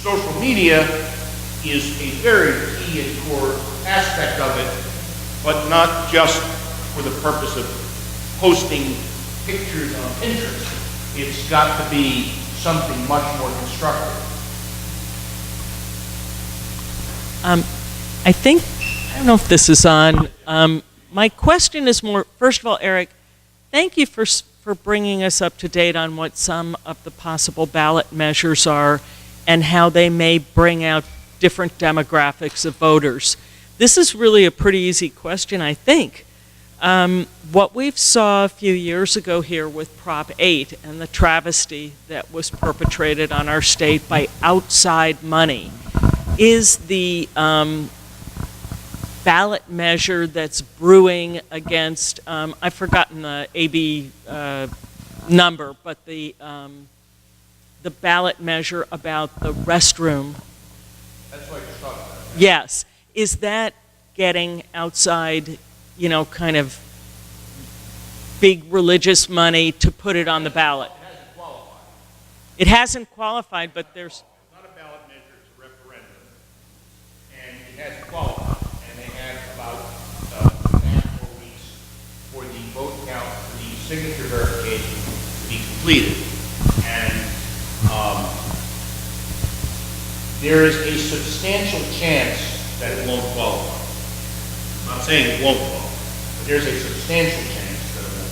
social media is a very key and core aspect of it, but not just for the purpose of posting pictures on Pinterest. It's got to be something much more constructive. I don't know if this is on. My question is more, first of all, Eric, thank you for bringing us up to date on what some of the possible ballot measures are and how they may bring out different demographics of voters. This is really a pretty easy question, I think. What we saw a few years ago here with Prop 8 and the travesty that was perpetrated on our state by outside money is the ballot measure that's brewing against, I've forgotten the AB number, but the ballot measure about the restroom. That's what you're talking about. Yes. Is that getting outside, you know, kind of big religious money to put it on the ballot? It hasn't qualified. It hasn't qualified, but there's... It's not a ballot measure, it's a referendum. And it hasn't qualified. And they have about 2.5 weeks for the vote count, for the signature verification to be completed. And there is a substantial chance that it won't qualify. I'm not saying it won't qualify, but there's a substantial chance that it won't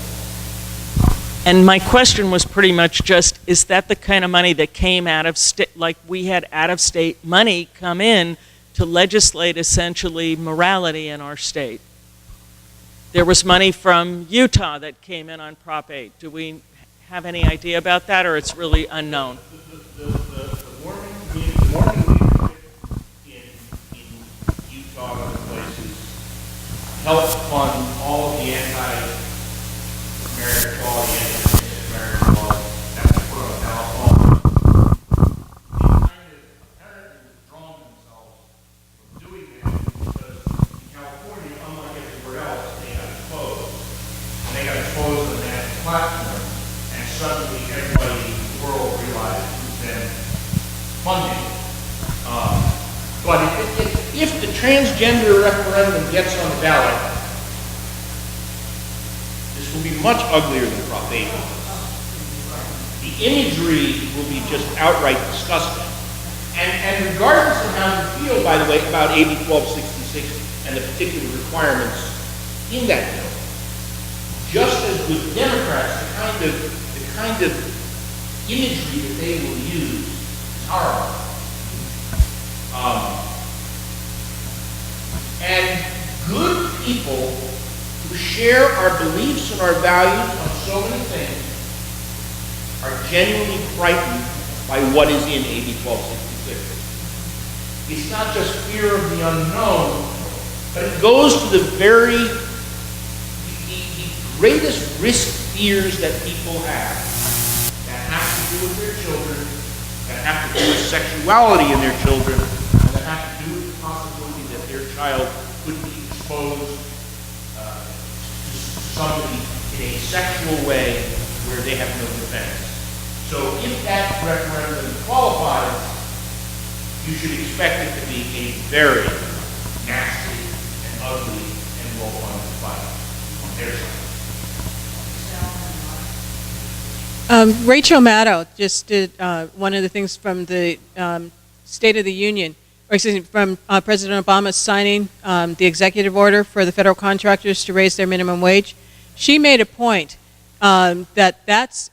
qualify. And my question was pretty much just, is that the kind of money that came out of state, like we had out-of-state money come in to legislate essentially morality in our state? There was money from Utah that came in on Prop 8. Do we have any idea about that, or it's really unknown? The Mormon leadership in Utah and other places helped fund all of the anti-marriage law, the anti-marriage law that was put on the ballot. They kind of apparently withdrawn themselves from doing that because in California, unlike everywhere else, they got exposed. And they got exposed on that platform, and suddenly everybody in the world realized it was them funding. But if the transgender referendum gets on the ballot, this will be much uglier than Prop 8. The imagery will be just outright disgusting. And regardless of how you feel, by the way, about AB 1266 and the particular requirements in that bill, just as with Democrats, the kind of imagery that they will use is horrible. And good people who share our beliefs and our values on so many things are genuinely frightened by what is in AB 1266. It's not just fear of the unknown, but it goes to the greatest risk fears that people have that have to do with their children, that have to do with sexuality in their children, and that have to do with the possibility that their child could be exposed to somebody in a sexual way where they have no defense. So if that referendum qualifies, you should expect it to be a very nasty and ugly and well-funded fight on their side. Rachel Maddow just did one of the things from the State of the Union, or excuse me, from President Obama signing the executive order for the federal contractors to raise their minimum wage. She made a point that that's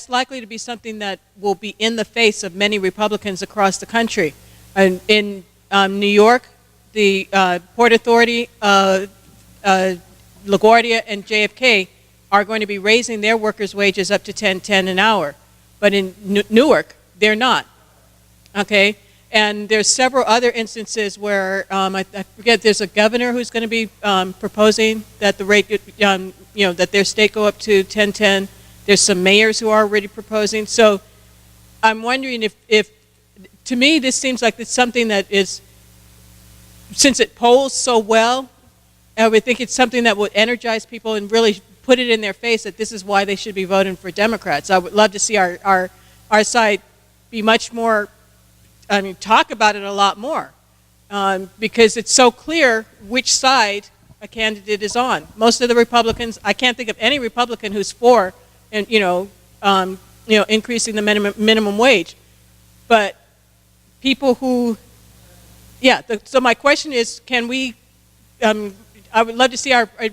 likely to be something that will be in the face of many Republicans across the country. And in New York, the Port Authority, LaGuardia, and JFK are going to be raising their workers' wages up to $10.10 an hour. But in Newark, they're not. Okay? And there's several other instances where, I forget, there's a governor who's going to be proposing that the rate, that their state go up to 10.10. There's some mayors who are already proposing. So I'm wondering if to me, this seems like it's something that is, since it polls so well, I would think it's something that would energize people and really put it in their face that this is why they should be voting for Democrats. I would love to see our side be much more, talk about it a lot more, because it's so clear which side a candidate is on. Most of the Republicans, I can't think of any Republican who's for, and increasing the minimum wage, but people who, so my question is, can we? I would love to see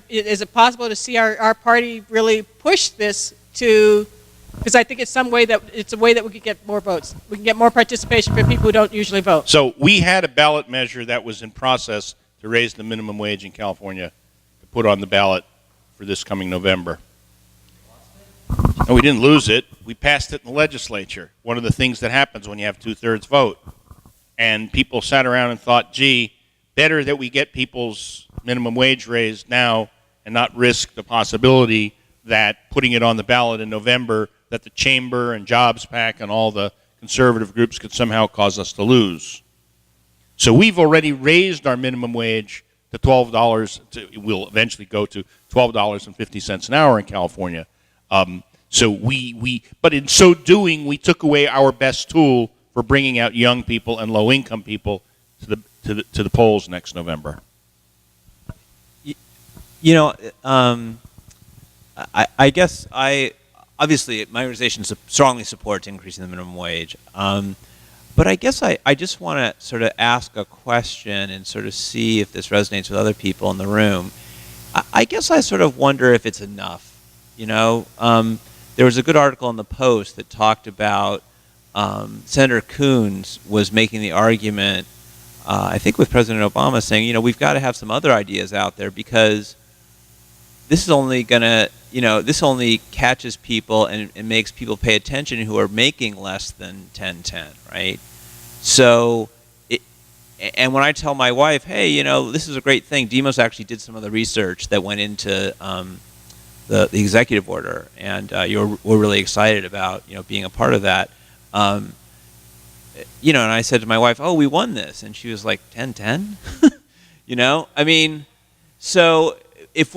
is it possible to see our party really push this to, because I think it's a way that we could get more votes. We can get more participation for people who don't usually vote. So we had a ballot measure that was in process to raise the minimum wage in California to put on the ballot for this coming November. No, we didn't lose it. We passed it in the legislature. One of the things that happens when you have 2/3 vote. And people sat around and thought, gee, better that we get people's minimum wage raised now and not risk the possibility that putting it on the ballot in November, that the Chamber and Jobs PAC and all the conservative groups could somehow cause us to lose. So we've already raised our minimum wage to $12. We'll eventually go to $12.50 an hour in California. But in so doing, we took away our best tool for bringing out young people and low-income people to the polls next November. I guess obviously my organization strongly supports increasing the minimum wage. But I guess I just want to sort of ask a question and sort of see if this resonates with other people in the room. I guess I sort of wonder if it's enough. There was a good article in the Post that talked about Senator Coons was making the argument, I think with President Obama, saying, we've got to have some other ideas out there because this is only going to, this only catches people and makes people pay attention who are making less than 1010, right? So, and when I tell my wife, hey, this is a great thing, Demos actually did some of the research that went into the executive order, and we're really excited about, being a part of that. And I said to my wife, oh, we won this. And she was like, 10-10? So if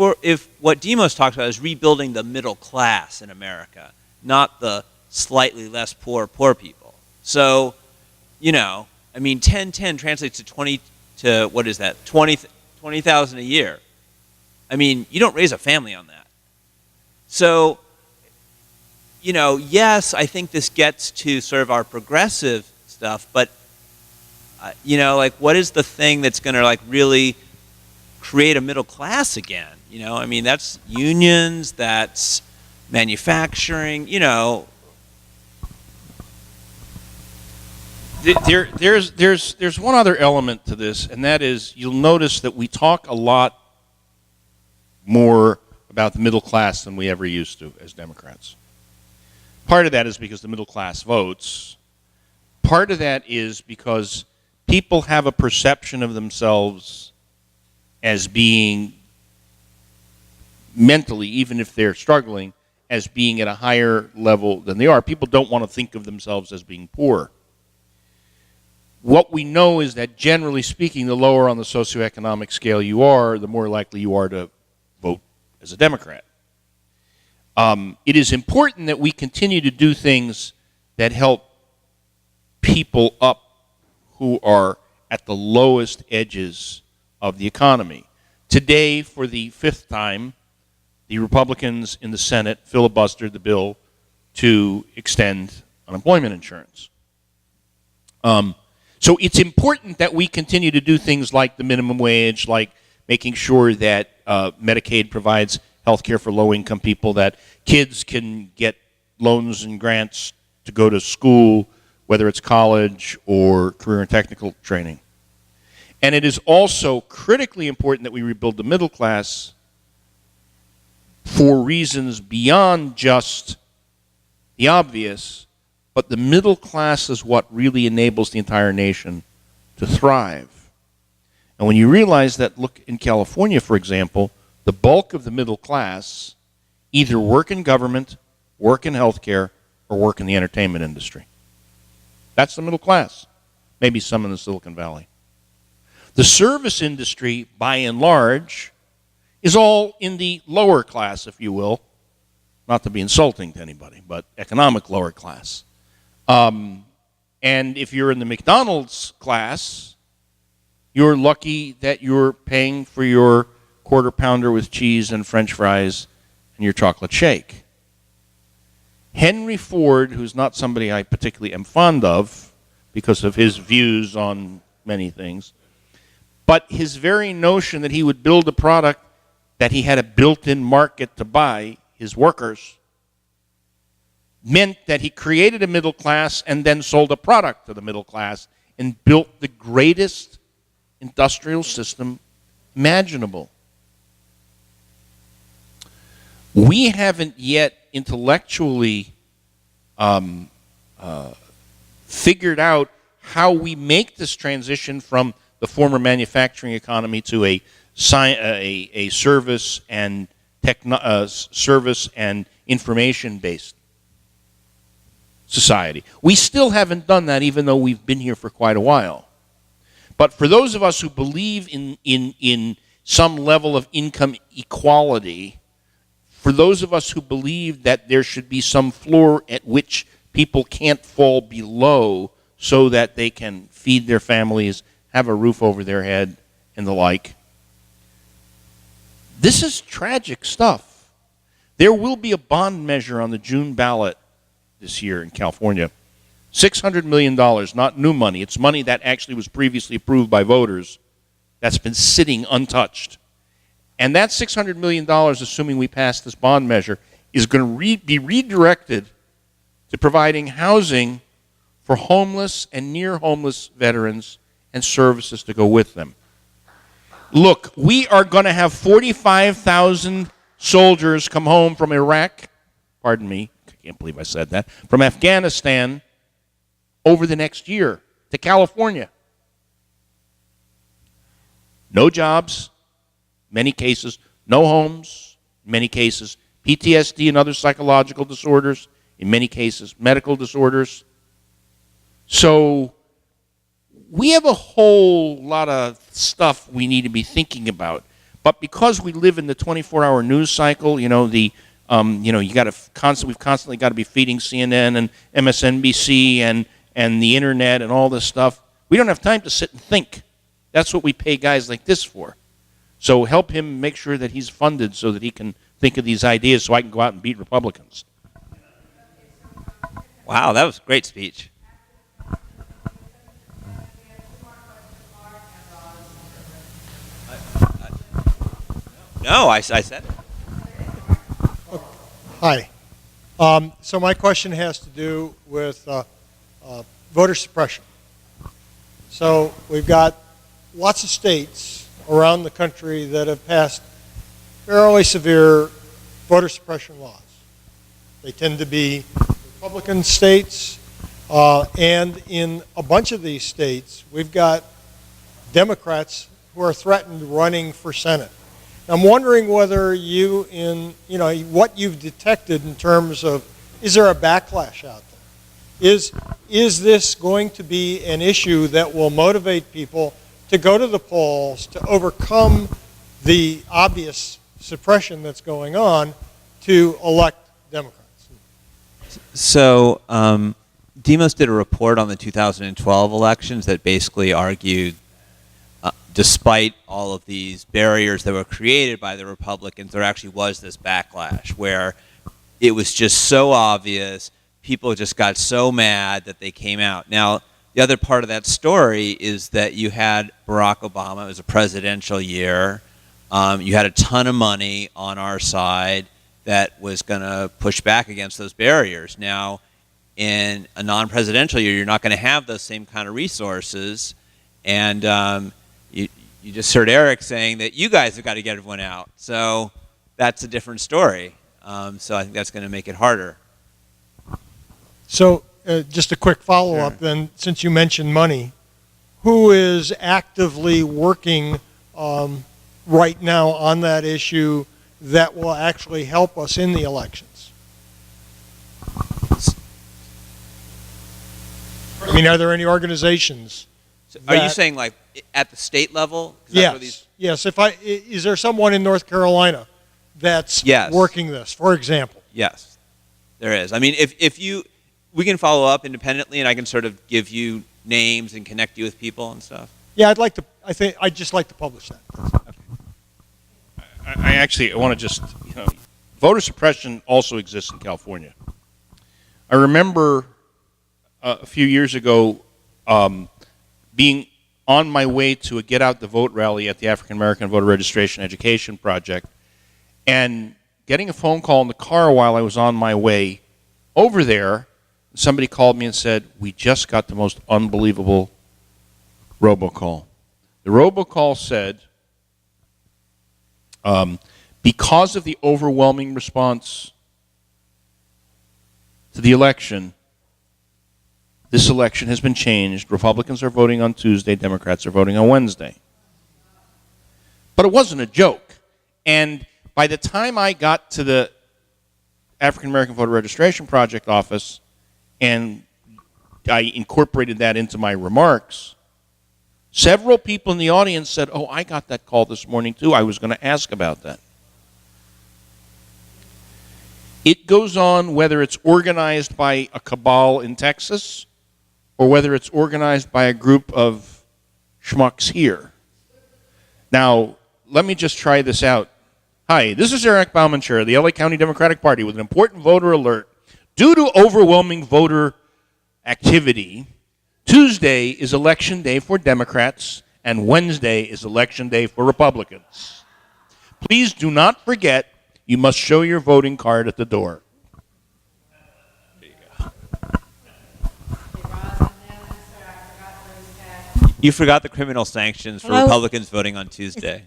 what Demos talks about is rebuilding the middle class in America, not the slightly less poor people. So, 10-10 translates to what is that? 20,000 a year. You don't raise a family on that. So, yes, I think this gets to sort of our progressive stuff, but, what is the thing that's going to, really create a middle class again? That's unions, that's manufacturing, There's one other element to this, and that is you'll notice that we talk a lot more about the middle class than we ever used to as Democrats. Part of that is because the middle class votes. Part of that is because people have a perception of themselves as being mentally, even if they're struggling, as being at a higher level than they are. People don't want to think of themselves as being poor. What we know is that generally speaking, the lower on the socioeconomic scale you are, the more likely you are to vote as a Democrat. It is important that we continue to do things that help people up who are at the lowest edges of the economy. Today, for the fifth time, the Republicans in the Senate filibustered the bill to extend unemployment insurance. So it's important that we continue to do things like the minimum wage, like making sure that Medicaid provides health care for low-income people, that kids can get loans and grants to go to school, whether it's college or career and technical training. And it is also critically important that we rebuild the middle class for reasons beyond just the obvious, but the middle class is what really enables the entire nation to thrive. And when you realize that, look, in California, for example, the bulk of the middle class either work in government, work in healthcare, or work in the entertainment industry. That's the middle class. Maybe some in the Silicon Valley. The service industry, by and large, is all in the lower class, if you will. Not to be insulting to anybody, but economic lower class. And if you're in the McDonald's class, you're lucky that you're paying for your quarter pounder with cheese and French fries and your chocolate shake. Henry Ford, who's not somebody I particularly am fond of because of his views on many things, but his very notion that he would build a product that he had a built-in market to buy his workers meant that he created a middle class and then sold a product to the middle class and built the greatest industrial system imaginable. We haven't yet intellectually figured out how we make this transition from the former manufacturing economy to a service and service and information-based society. We still haven't done that, even though we've been here for quite a while. But for those of us who believe in some level of income equality, for those of us who believe that there should be some floor at which people can't fall below so that they can feed their families, have a roof over their head, and the like, this is tragic stuff. There will be a bond measure on the June ballot this year in California. $600 million, not new money. It's money that actually was previously approved by voters that's been sitting untouched. And that $600 million, assuming we pass this bond measure, is going to be redirected to providing housing for homeless and near-homeless veterans and services to go with them. Look, we are going to have 45,000 soldiers come home from Iraq, pardon me, I can't believe I said that, from Afghanistan over the next year to California. No jobs, many cases, no homes, many cases, PTSD and other psychological disorders, in many cases, medical disorders. So we have a whole lot of stuff we need to be thinking about. But because we live in the 24-hour news cycle, you know, we've constantly got to be feeding CNN and MSNBC and the internet and all this stuff. We don't have time to sit and think. That's what we pay guys like this for. So help him make sure that he's funded so that he can think of these ideas so I can go out and beat Republicans. Wow, that was a great speech. No, I said it. Hi. So my question has to do with voter suppression. So we've got lots of states around the country that have passed fairly severe voter suppression laws. They tend to be Republican states, and in a bunch of these states, we've got Democrats who are threatened running for Senate. I'm wondering whether what you've detected in terms of, is there a backlash out there? Is this going to be an issue that will motivate people to go to the polls to overcome the obvious suppression that's going on to elect Democrats? So Demos did a report on the 2012 elections that basically argued despite all of these barriers that were created by the Republicans, there actually was this backlash where it was just so obvious, people just got so mad that they came out. Now, the other part of that story is that you had Barack Obama, it was a presidential year, you had a ton of money on our side that was going to push back against those barriers. Now, in a non-presidential year, you're not going to have those same kind of resources, and you just heard Eric saying that you guys have got to get everyone out. So that's a different story. So I think that's going to make it harder. So just a quick follow-up then, since you mentioned money, who is actively working right now on that issue that will actually help us in the elections? I mean, are there any organizations? Are you saying like at the state level? Yes. Yes. Is there someone in North Carolina that's working this, for example? Yes, there is. I mean, if you we can follow up independently, and I can sort of give you names and connect you with people and stuff. Yeah, I'd just like to publish that. I want to just, voter suppression also exists in California. I remember a few years ago being on my way to a Get Out the Vote rally at the African American Voter Registration Education Project and getting a phone call in the car while I was on my way over there. Somebody called me and said, "We just got the most unbelievable robocall." The robocall said, because of the overwhelming response to the election, this election has been changed. Republicans are voting on Tuesday, Democrats are voting on Wednesday. But it wasn't a joke. And by the time I got to the African American Voter Registration Project office and I incorporated that into my remarks, several people in the audience said, "Oh, I got that call this morning too. I was going to ask about that." It goes on whether it's organized by a cabal in Texas or whether it's organized by a group of schmucks here. Now, let me just try this out. Hi, this is Eric Bauman, chair of the LA County Democratic Party, with an important voter alert. Due to overwhelming voter activity, Tuesday is election day for Democrats and Wednesday is election day for Republicans. Please do not forget, you must show your voting card at the door. There you go. You forgot the criminal sanctions for Hello? Republicans voting on Tuesday.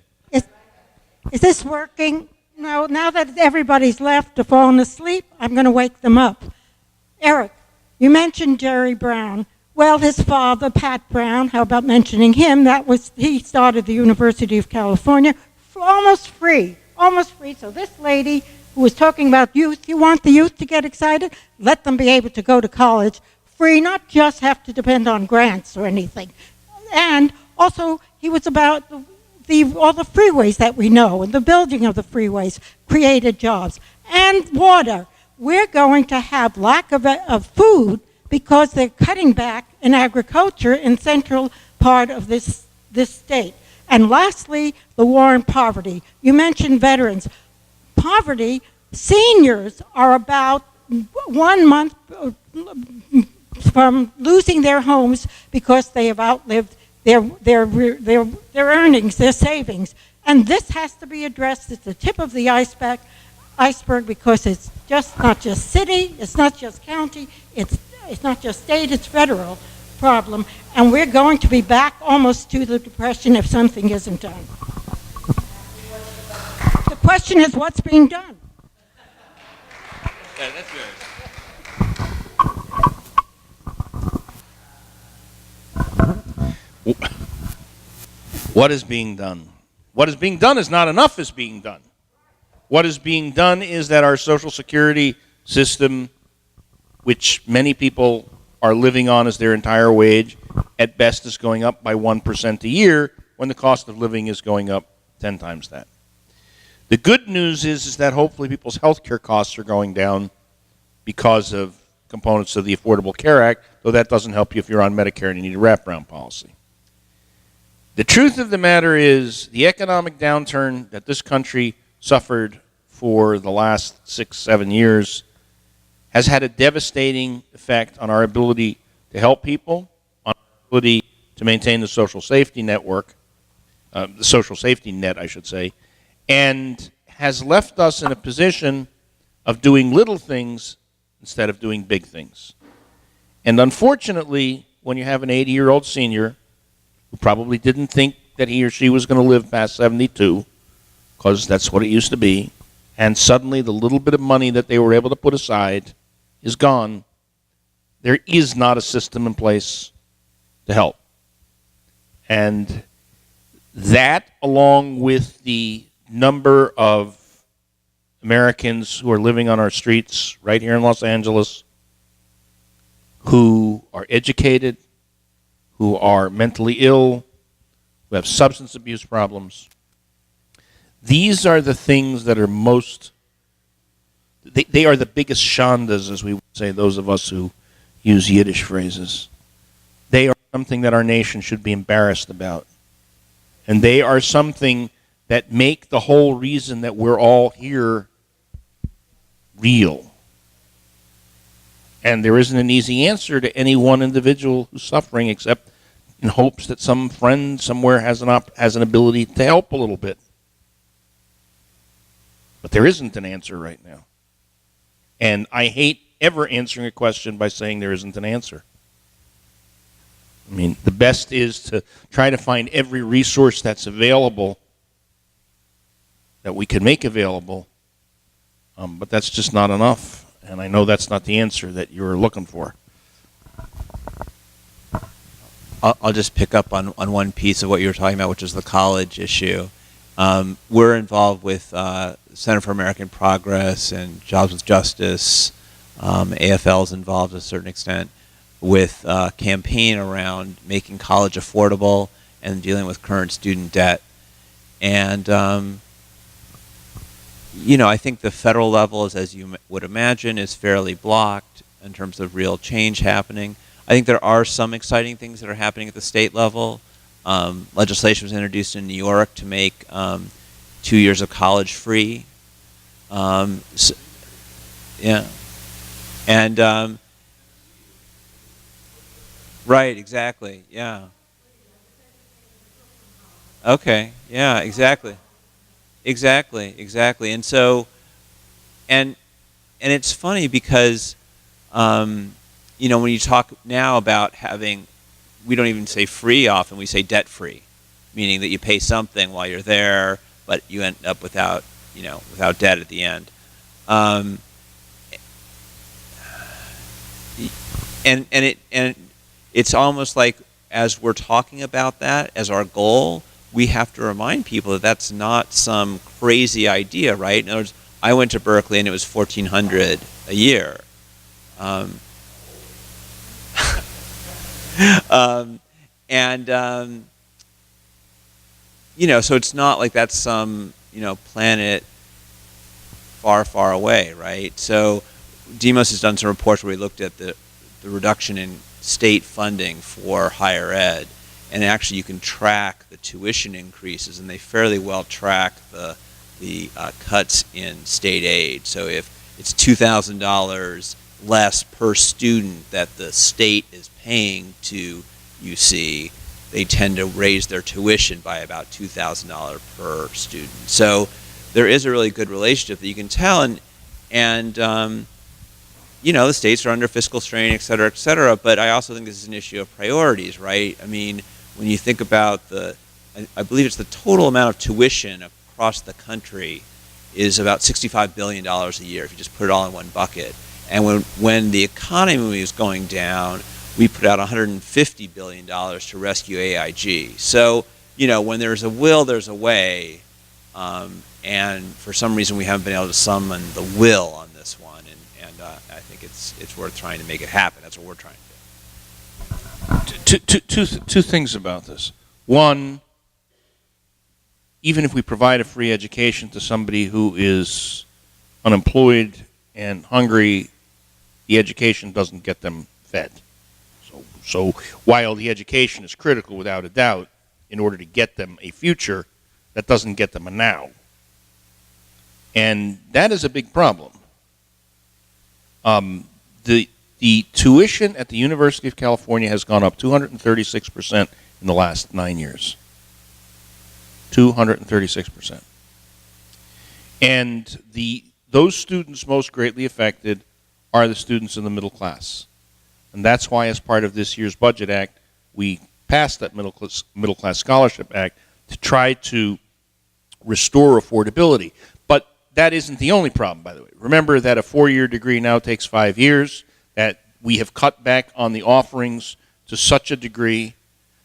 Is this working? No, now that everybody's left or fallen asleep, I'm going to wake them up. Eric, you mentioned Jerry Brown. Well, his father, Pat Brown, how about mentioning him? He started the University of California for almost free. So this lady who was talking about youth, you want the youth to get excited? Let them be able to go to college free, not just have to depend on grants or anything. And also, he was about all the freeways that we know, and the building of the freeways created jobs. And water. We're going to have lack of food because they're cutting back in agriculture in central part of this state. And lastly, the war on poverty. You mentioned veterans. Poverty, seniors are about 1 month from losing their homes because they have outlived their earnings, their savings. And this has to be addressed. It's the tip of the iceberg because it's just not just city, it's not just county, it's not just state, it's federal problem. And we're going to be back almost to the Depression if something isn't done. The question is, what's being done? Yeah, that's yours. What is being done? What is being done is not enough is being done. What is being done is that our Social Security system, which many people are living on as their entire wage, at best is going up by 1% a year when the cost of living is going up 10 times that. The good news is that hopefully people's health care costs are going down because of components of the Affordable Care Act, though that doesn't help you if you're on Medicare and you need a wraparound policy. The truth of the matter is the economic downturn that this country suffered for the last 6-7 years has had a devastating effect on our ability to help people, on our ability to maintain the social safety network, the social safety net, I should say, and has left us in a position of doing little things instead of doing big things. And unfortunately, when you have an 80-year-old senior who probably didn't think that he or she was going to live past 72, because that's what it used to be, and suddenly the little bit of money that they were able to put aside is gone, there is not a system in place to help. And that, along with the number of Americans who are living on our streets right here in Los Angeles, who are educated, who are mentally ill, who have substance abuse problems, these are the things that are most, they are the biggest shandas, as we would say, those of us who use Yiddish phrases. They are something that our nation should be embarrassed about. And they are something that make the whole reason that we're all here real. And there isn't an easy answer to any one individual who's suffering, except in hopes that some friend somewhere has an ability to help a little bit. But there isn't an answer right now. And I hate ever answering a question by saying there isn't an answer. I mean, the best is to try to find every resource that's available, that we can make available, but that's just not enough. And I know that's not the answer that you're looking for. I'll just pick up on one piece of what you were talking about, which is the college issue. We're involved with Center for American Progress and Jobs with Justice. AFL is involved to a certain extent with a campaign around making college affordable and dealing with current student debt. And I think the federal level, as you would imagine, is fairly blocked in terms of real change happening. I think there are some exciting things that are happening at the state level. Legislation was introduced in New York to make 2 years of college free. Yeah. And, right, exactly, yeah. Okay, yeah, exactly. Exactly. And so, and it's funny because, when you talk now about having, we don't even say free often, we say debt free, meaning that you pay something while you're there, but you end up without debt at the end. And it's almost like as we're talking about that as our goal, we have to remind people that that's not some crazy idea, right? In other words, I went to Berkeley and it was $1,400 a year. So it's not like that's some, planet far, far away, right? So Demos has done some reports where we looked at the reduction in state funding for higher ed, and actually you can track the tuition increases, and they fairly well track the cuts in state aid. So if it's $2,000 less per student that the state is paying to UC, they tend to raise their tuition by about $2,000 per student. So there is a really good relationship that you can tell, and the states are under fiscal strain, et cetera, but I also think this is an issue of priorities, right? I mean, when you think about I believe it's the total amount of tuition across the country is about $65 billion a year if you just put it all in one bucket. And when the economy was going down, we put out $150 billion to rescue AIG. So, when there's a will, there's a way. And for some reason, we haven't been able to summon the will on this one. And I think it's worth trying to make it happen. That's what we're trying to do. Two things about this. One, even if we provide a free education to somebody who is unemployed and hungry, the education doesn't get them fed. So while the education is critical without a doubt, in order to get them a future, that doesn't get them a now. And that is a big problem. The tuition at the University of California has gone up 236% in the last 9 years. 236%. And those students most greatly affected are the students in the middle class. And that's why, as part of this year's Budget Act, we passed that Middle Class Scholarship Act to try to restore affordability. But that isn't the only problem, by the way. Remember that a 4-year degree now takes 5 years, that we have cut back on the offerings to such a degree.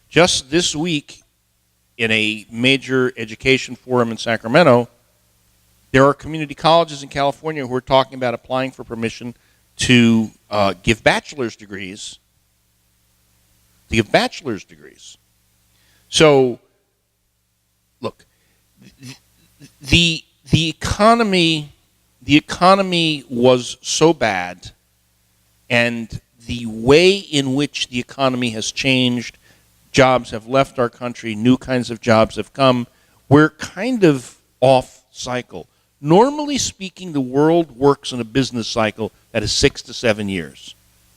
Just this week, in a major education forum in Sacramento, there are community colleges in California who are talking about applying for permission to give bachelor's degrees. So, look, the economy was so bad, and the way in which the economy has changed, jobs have left our country, new kinds of jobs have come, we're kind of off cycle. Normally speaking, the world works in a business cycle that is 6 to 7 years.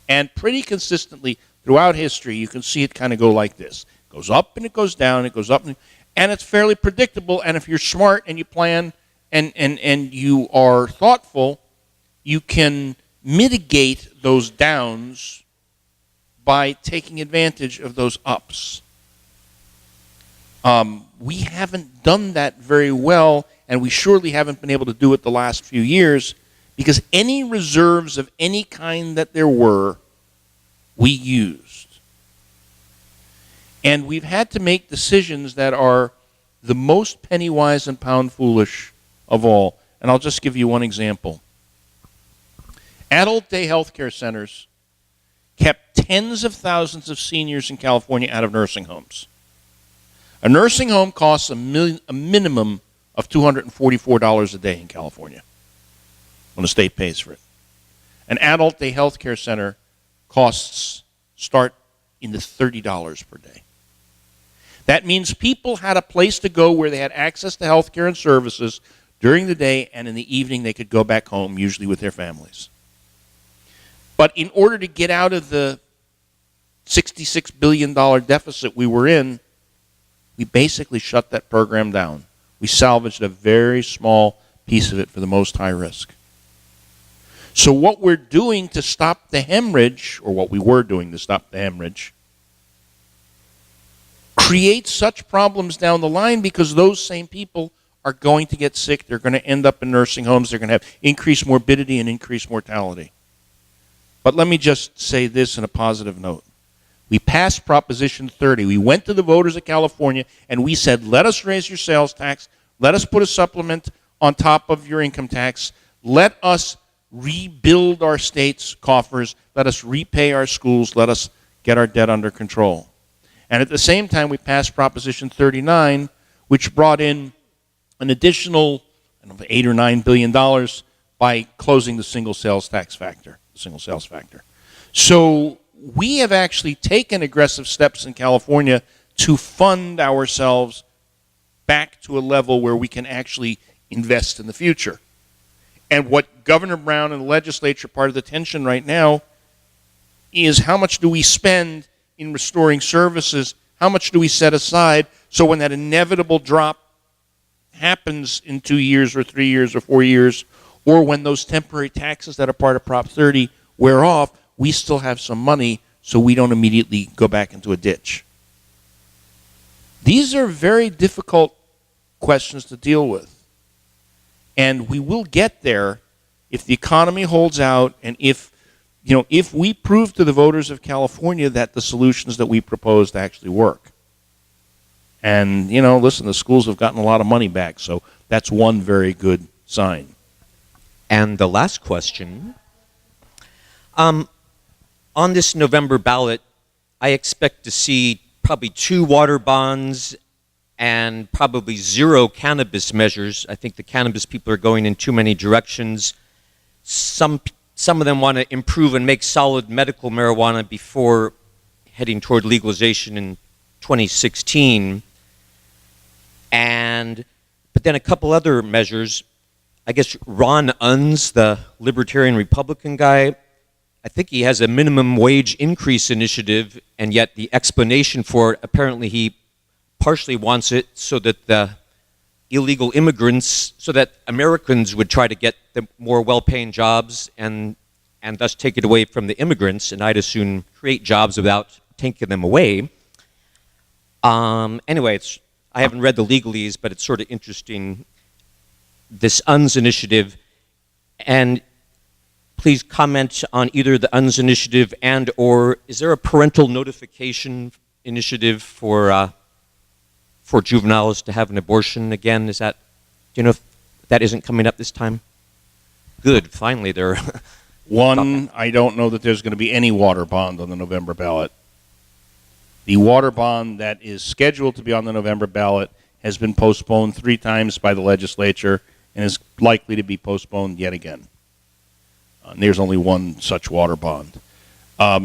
And pretty consistently throughout history, you can see it kind of go like this. It goes up and it goes down, it goes up, and it's fairly predictable. And if you're smart and you plan and you are thoughtful, you can mitigate those downs by taking advantage of those ups. We haven't done that very well, and we surely haven't been able to do it the last few years, because any reserves of any kind that there were, we used. And we've had to make decisions that are the most penny wise and pound foolish of all. And I'll just give you one example. Adult day health care centers kept tens of thousands of seniors in California out of nursing homes. A nursing home costs a minimum of $244 a day in California when the state pays for it. An adult day health care center costs start in the $30 per day. That means people had a place to go where they had access to health care and services during the day, and in the evening they could go back home, usually with their families. But in order to get out of the $66 billion deficit we were in, we basically shut that program down. We salvaged a very small piece of it for the most high risk. So what we're doing to stop the hemorrhage, or what we were doing to stop the hemorrhage, creates such problems down the line, because those same people are going to get sick. They're going to end up in nursing homes. They're going to have increased morbidity and increased mortality. But let me just say this in a positive note. We passed Proposition 30. We went to the voters of California and we said, let us raise your sales tax. Let us put a supplement on top of your income tax. Let us rebuild our state's coffers. Let us repay our schools. Let us get our debt under control. And at the same time, we passed Proposition 39, which brought in an additional $8 or $9 billion by closing the single sales factor. So we have actually taken aggressive steps in California to fund ourselves back to a level where we can actually invest in the future. And what Governor Brown and the legislature, part of the tension right now, is how much do we spend in restoring services? How much do we set aside so when that inevitable drop happens in 2 years or 3 years or 4 years, or when those temporary taxes that are part of Prop 30 wear off, we still have some money so we don't immediately go back into a ditch? These are very difficult questions to deal with. And we will get there if the economy holds out, and if we prove to the voters of California that the solutions that we proposed actually work. And, listen, the schools have gotten a lot of money back, so that's one very good sign. And the last question, on this November ballot, I expect to see probably 2 water bonds and probably 0 cannabis measures. I think the cannabis people are going in too many directions. Some of them want to improve and make solid medical marijuana before heading toward legalization in 2016. But then a couple other measures. I guess Ron Unz, the Libertarian Republican guy, I think he has a minimum wage increase initiative, and yet the explanation for it, apparently he partially wants it so that the illegal immigrants, so that Americans would try to get the more well-paying jobs and thus take it away from the immigrants, and I'd assume create jobs without taking them away. Anyway, I haven't read the legalese, but it's sort of interesting, this UNS initiative. And please comment on either the UNS initiative and or is there a parental notification initiative for juveniles to have an abortion again? Is that, do you know if that isn't coming up this time? Good, finally they're... One, I don't know that there's going to be any water bond on the November ballot. The water bond that is scheduled to be on the November ballot has been postponed 3 times by the legislature and is likely to be postponed yet again. There's only one such water bond.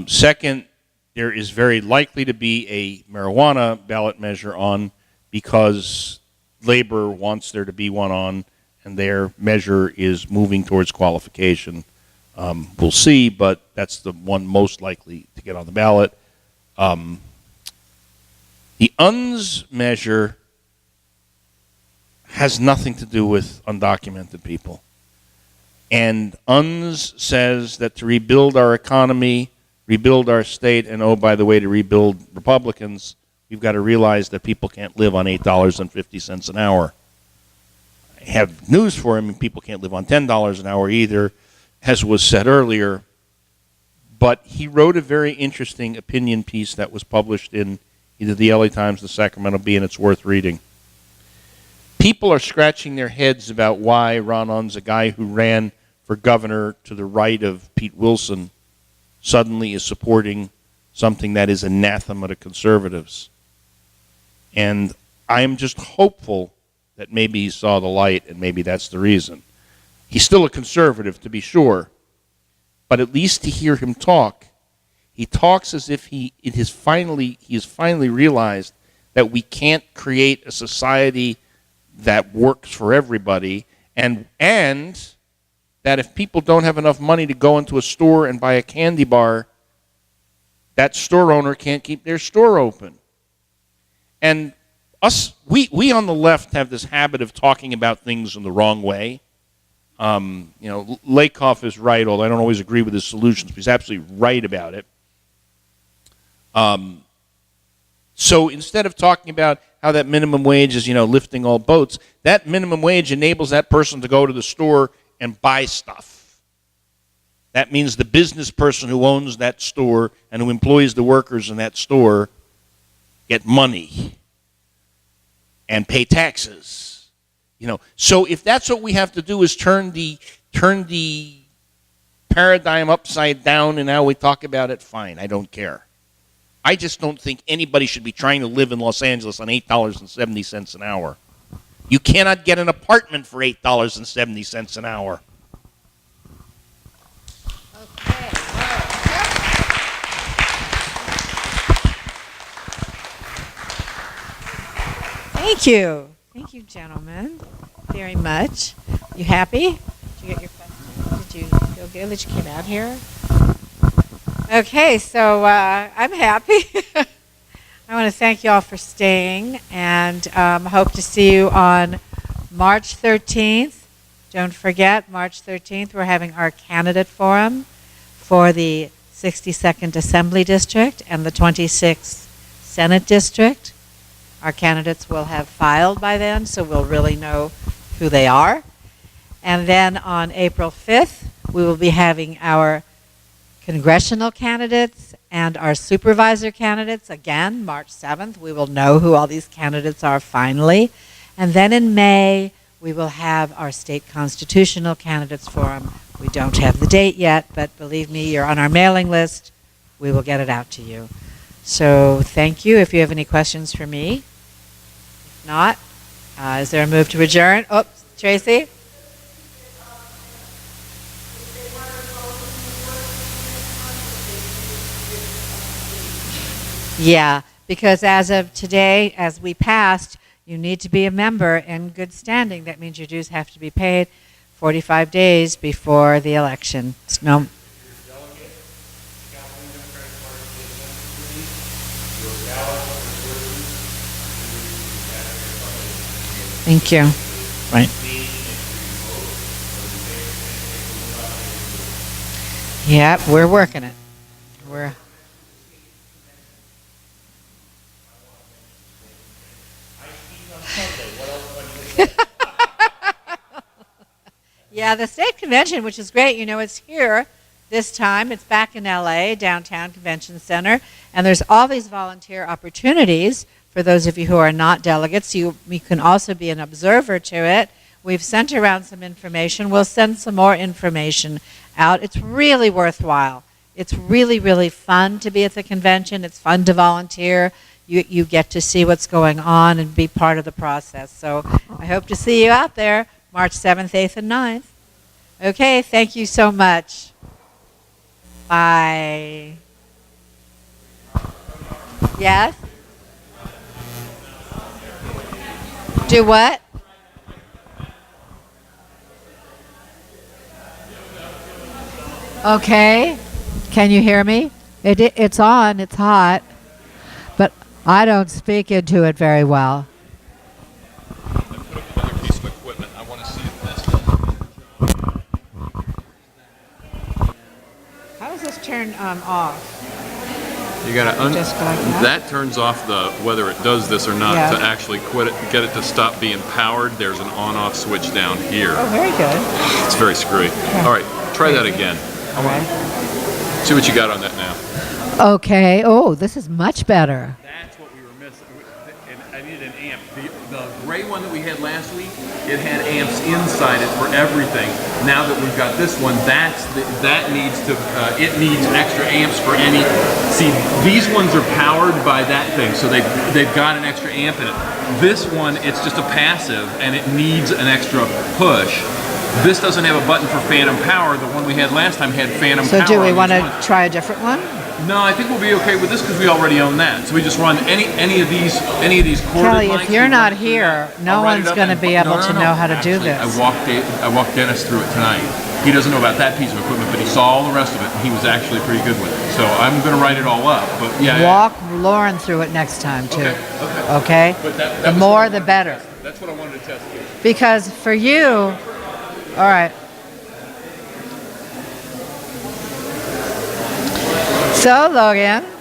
Second, there is very likely to be a marijuana ballot measure on because labor wants there to be one on, and their measure is moving towards qualification. We'll see, but that's the one most likely to get on the ballot. The UNS measure has nothing to do with undocumented people. And UNS says that to rebuild our economy, rebuild our state, and oh, by the way, to rebuild Republicans, we've got to realize that people can't live on $8.50 an hour. I have news for him, people can't live on $10 an hour either, as was said earlier. But he wrote a very interesting opinion piece that was published in either the LA Times, the Sacramento Bee, and it's worth reading. People are scratching their heads about why Ron Unz, a guy who ran for governor to the right of Pete Wilson, suddenly is supporting something that is anathema to conservatives. And I am just hopeful that maybe he saw the light and maybe that's the reason. He's still a conservative, to be sure, but at least to hear him talk, he talks as if he has finally realized that we can't create a society that works for everybody, and that if people don't have enough money to go into a store and buy a candy bar, that store owner can't keep their store open. And we on the left have this habit of talking about things in the wrong way. Lakoff is right, although I don't always agree with his solutions, but he's absolutely right about it. So instead of talking about how that minimum wage is, lifting all boats, that minimum wage enables that person to go to the store and buy stuff. That means the business person who owns that store and who employs the workers in that store get money and pay taxes. So if that's what we have to do is turn the paradigm upside down and how we talk about it, fine, I don't care. I just don't think anybody should be trying to live in Los Angeles on $8.70 an hour. You cannot get an apartment for $8.70 an hour. Okay. Thank you. Thank you, gentlemen, very much. You happy? Did you get your question? Did you feel good that you came out here? Okay, so I'm happy. I want to thank you all for staying, and hope to see you on March 13th. Don't forget, March 13th, we're having our candidate forum for the 62nd Assembly District and the 26th Senate District. Our candidates will have filed by then, so we'll really know who they are. And then on April 5th, we will be having our congressional candidates and our supervisor candidates. Again, March 7th, we will know who all these candidates are finally. And then in May, we will have our state constitutional candidates forum. We don't have the date yet, but believe me, you're on our mailing list. We will get it out to you. So thank you. If you have any questions for me. If not, is there a move to adjourn? Oh, Tracy? Yeah, because as of today, as we passed, you need to be a member in good standing. That means your dues have to be paid 45 days before the election. No. Thank you. Right. Yep, we're working it. We're. Yeah, the state convention, which is great, it's here this time. It's back in LA, Downtown Convention Center, and there's all these volunteer opportunities for those of you who are not delegates. You can also be an observer to it. We've sent around some information. We'll send some more information out. It's really worthwhile. It's really, really fun to be at the convention. It's fun to volunteer. You get to see what's going on and be part of the process. So I hope to see you out there March 7th, 8th, and 9th. Okay, thank you so much. Bye. Yes? Do what? Okay. Can you hear me? It's on. It's hot. But I don't speak into it very well. Another piece of equipment. I want to see if this. How does this turn off? You got to Just like that? that turns off the whether it does this or not. Yeah. To actually quit it, get it to stop being powered. There's an on-off switch down here. Oh, very good. It's very screwy. All right, try that again. All right. See what you got on that now. Okay. Oh, this is much better. That's what we were missing. And I needed an amp. The gray one that we had last week, it had amps inside it for everything. Now that we've got this one, that needs to it needs extra amps for any. See, these ones are powered by that thing, so they've got an extra amp in it. This one, it's just a passive, and it needs an extra push. This doesn't have a button for phantom power. The one we had last time had phantom power. So do we on want each to one. try a different one? No, I think we'll be okay with this because we already own that. So we just run any of these corded Kelly, mics, if you're we not run through here, that. no I'll write it one's up going to and- be able no, to no, know how to do Actually, this. I walked Dennis through it tonight. He doesn't know about that piece of equipment, but he saw all the rest of it, and he was actually pretty good with it. So I'm going to write it all up. But yeah, Walk Lauren through it next time, too. Okay. Okay? But that The was more, what I the wanted to better. test. That's what I wanted to test here. Because for you, all right. So, Logan,